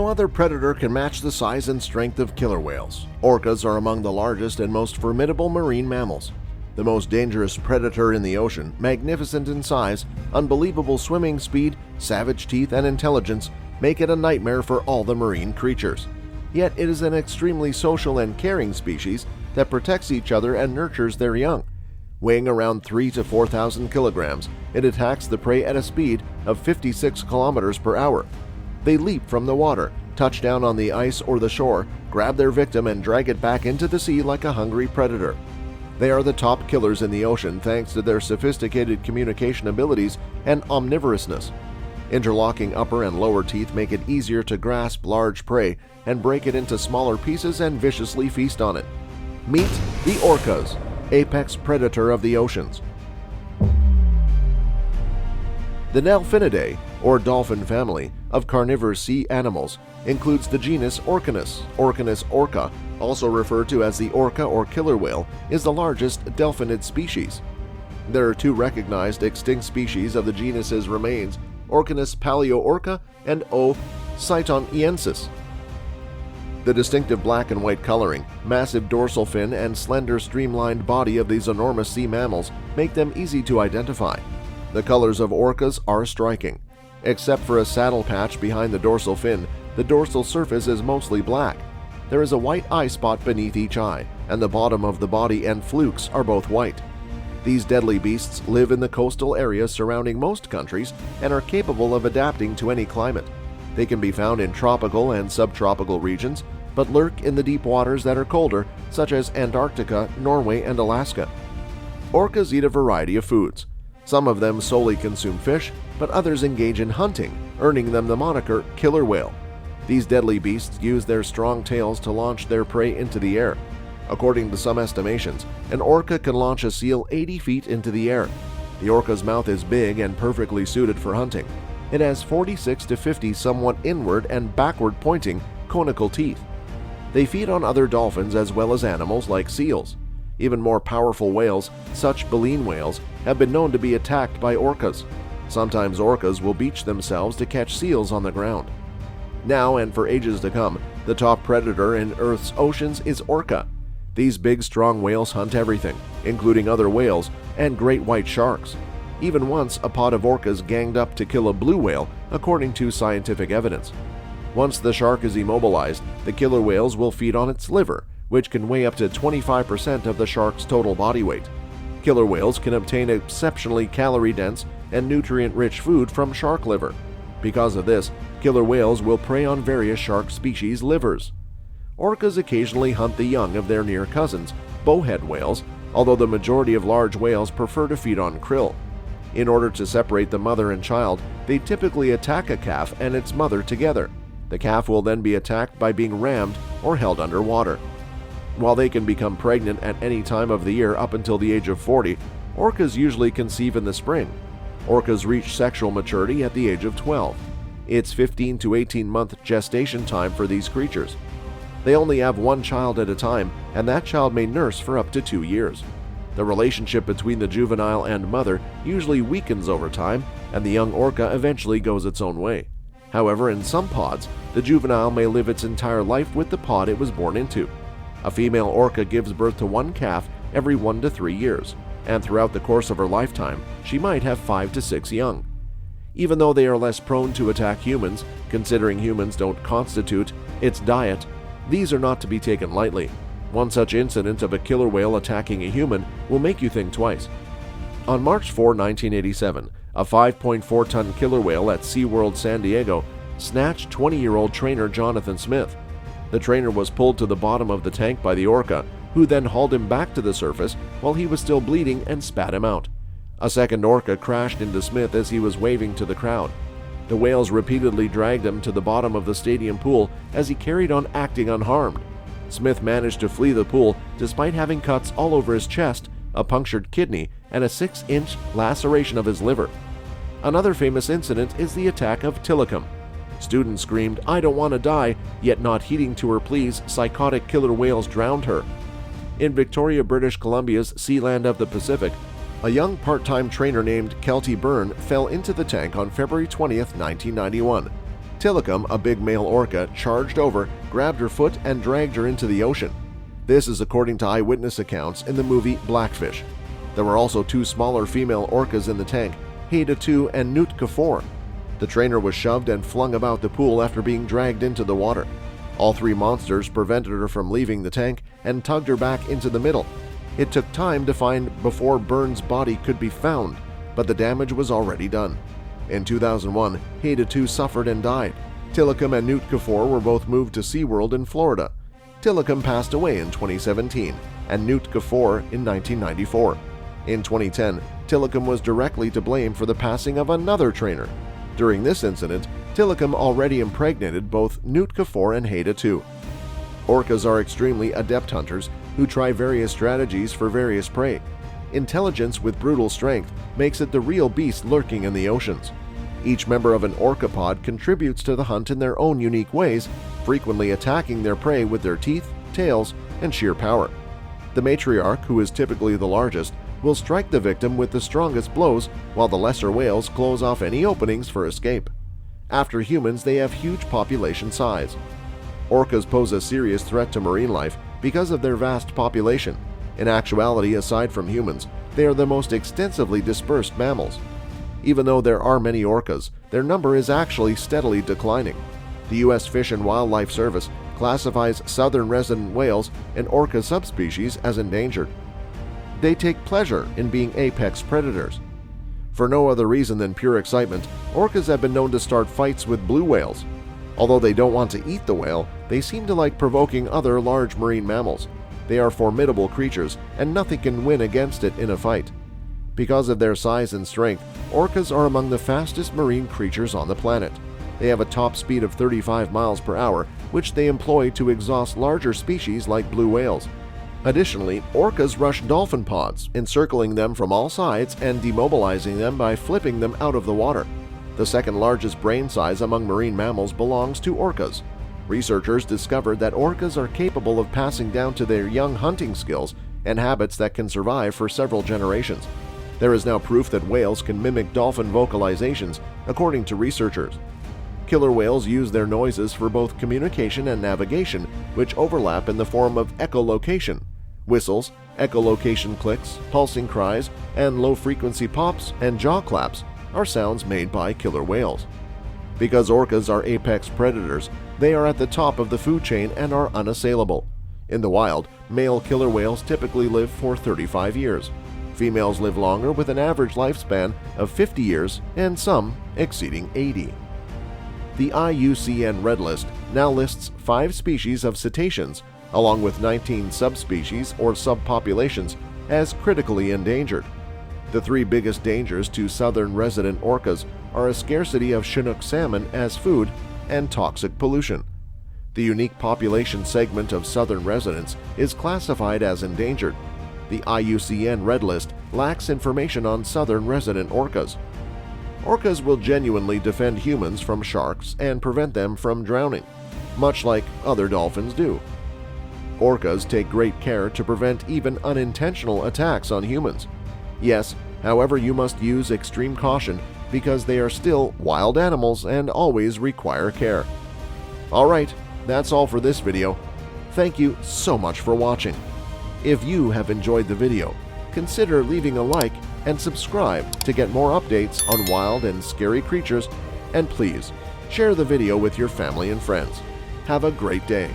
other predator can match the size and strength of killer whales. Orcas are among the largest and most formidable marine mammals. The most dangerous predator in the ocean, magnificent in size, unbelievable swimming speed, savage teeth, and intelligence make it a nightmare for all the marine creatures. Yet it is an extremely social and caring species that protects each other and nurtures their young. Weighing around 3,000 to 4,000 kilograms, it attacks the prey at a speed of 56 kilometers per hour. They leap from the water, touch down on the ice or the shore, grab their victim and drag it back into the sea like a hungry predator. They are the top killers in the ocean thanks to their sophisticated communication abilities and omnivorousness. Interlocking upper and lower teeth make it easier to grasp large prey and break it into smaller pieces and viciously feast on it. Meet the orcas, apex predator of the oceans. The Delphinidae, or dolphin family, of carnivorous sea animals includes the genus Orcanus. Orcanus orca, also referred to as the orca or killer whale, is the largest delphinid species. There are two recognized extinct species of the genus's remains, Orcanus paleoorca and O. cytoniensis. The distinctive black and white coloring, massive dorsal fin, and slender streamlined body of these enormous sea mammals make them easy to identify. The colors of orcas are striking. Except for a saddle patch behind the dorsal fin, the dorsal surface is mostly black. There is a white eye spot beneath each eye, and the bottom of the body and flukes are both white. These deadly beasts live in the coastal areas surrounding most countries and are capable of adapting to any climate. They can be found in tropical and subtropical regions, but lurk in the deep waters that are colder, such as Antarctica, Norway, and Alaska. Orcas eat a variety of foods. Some of them solely consume fish, but others engage in hunting, earning them the moniker killer whale. These deadly beasts use their strong tails to launch their prey into the air. According to some estimations, an orca can launch a seal 80 feet into the air. The orca's mouth is big and perfectly suited for hunting. It has 46 to 50 somewhat inward and backward pointing conical teeth. They feed on other dolphins as well as animals like seals. Even more powerful whales, such baleen whales, have been known to be attacked by orcas. Sometimes orcas will beach themselves to catch seals on the ground. Now and for ages to come, the top predator in Earth's oceans is orca. These big, strong whales hunt everything, including other whales and great white sharks. Even once, a pod of orcas ganged up to kill a blue whale, according to scientific evidence. Once the shark is immobilized, the killer whales will feed on its liver, which can weigh up to 25% of the shark's total body weight. Killer whales can obtain exceptionally calorie-dense and nutrient-rich food from shark liver. Because of this, killer whales will prey on various shark species' livers. Orcas occasionally hunt the young of their near cousins, bowhead whales, although the majority of large whales prefer to feed on krill. In order to separate the mother and child, they typically attack a calf and its mother together. The calf will then be attacked by being rammed or held underwater. While they can become pregnant at any time of the year up until the age of 40, orcas usually conceive in the spring. Orcas reach sexual maturity at the age of 12. It's 15 to 18-month gestation time for these creatures. They only have one child at a time, and that child may nurse for up to 2 years. The relationship between the juvenile and mother usually weakens over time, and the young orca eventually goes its own way. However, in some pods, the juvenile may live its entire life with the pod it was born into. A female orca gives birth to one calf every 1 to 3 years, and throughout the course of her lifetime, she might have 5 to 6 young. Even though they are less prone to attack humans, considering humans don't constitute its diet, these are not to be taken lightly. One such incident of a killer whale attacking a human will make you think twice. On March 4, 1987, a 5.4-ton killer whale at SeaWorld San Diego snatched 20-year-old trainer Jonathan Smith. The trainer was pulled to the bottom of the tank by the orca, who then hauled him back to the surface while he was still bleeding and spat him out. A second orca crashed into Smith as he was waving to the crowd. The whales repeatedly dragged him to the bottom of the stadium pool as he carried on acting unharmed. Smith managed to flee the pool despite having cuts all over his chest, a punctured kidney, and a 6-inch laceration of his liver. Another famous incident is the attack of Tilikum. Students screamed, "I don't want to die," yet not heeding to her pleas, psychotic killer whales drowned her. In Victoria, British Columbia's Sealand of the Pacific, a young part-time trainer named Kelty Byrne fell into the tank on February 20, 1991. Tilikum, a big male orca, charged over, grabbed her foot, and dragged her into the ocean. This is according to eyewitness accounts in the movie Blackfish. There were also 2 smaller female orcas in the tank, Haida 2 and Nootka 4. The trainer was shoved and flung about the pool after being dragged into the water. All 3 monsters prevented her from leaving the tank and tugged her back into the middle. It took time to find before Burns' body could be found, but the damage was already done. In 2001, Haida 2 suffered and died. Tilikum and Nootka 4 were both moved to SeaWorld in Florida. Tilikum passed away in 2017 and Nootka 4 in 1994. In 2010, Tilikum was directly to blame for the passing of another trainer. During this incident, Tilikum already impregnated both Nootka 4 and Haida 2. Orcas are extremely adept hunters who try various strategies for various prey. Intelligence with brutal strength makes it the real beast lurking in the oceans. Each member of an orca pod contributes to the hunt in their own unique ways, frequently attacking their prey with their teeth, tails, and sheer power. The matriarch, who is typically the largest, will strike the victim with the strongest blows, while the lesser whales close off any openings for escape. After humans, they have huge population size. Orcas pose a serious threat to marine life because of their vast population. In actuality, aside from humans, they are the most extensively dispersed mammals. Even though there are many orcas, their number is actually steadily declining. The U.S. Fish and Wildlife Service classifies southern resident whales, an orca subspecies, as endangered. They take pleasure in being apex predators. For no other reason than pure excitement, orcas have been known to start fights with blue whales. Although they don't want to eat the whale, they seem to like provoking other large marine mammals. They are formidable creatures, and nothing can win against it in a fight. Because of their size and strength, orcas are among the fastest marine creatures on the planet. They have a top speed of 35 miles per hour, which they employ to exhaust larger species like blue whales. Additionally, orcas rush dolphin pods, encircling them from all sides and demobilizing them by flipping them out of the water. The second largest brain size among marine mammals belongs to orcas. Researchers discovered that orcas are capable of passing down to their young hunting skills and habits that can survive for several generations. There is now proof that whales can mimic dolphin vocalizations, according to researchers. Killer whales use their noises for both communication and navigation, which overlap in the form of echolocation. Whistles, echolocation clicks, pulsing cries, and low-frequency pops and jaw claps are sounds made by killer whales. Because orcas are apex predators, they are at the top of the food chain and are unassailable. In the wild, male killer whales typically live for 35 years. Females live longer with an average lifespan of 50 years and some exceeding 80. The IUCN Red List now lists 5 species of cetaceans, along with 19 subspecies or subpopulations, as critically endangered. The 3 biggest dangers to southern resident orcas are a scarcity of Chinook salmon as food and toxic pollution. The unique population segment of southern residents is classified as endangered. The IUCN Red List lacks information on southern resident orcas. Orcas will genuinely defend humans from sharks and prevent them from drowning, much like other dolphins do. Orcas take great care to prevent even unintentional attacks on humans. Yes, however, you must use extreme caution because they are still wild animals and always require care. Alright, that's all for this video. Thank you so much for watching. If you have enjoyed the video, consider leaving a like and subscribe to get more updates on wild and scary creatures, and please share the video with your family and friends. Have a great day.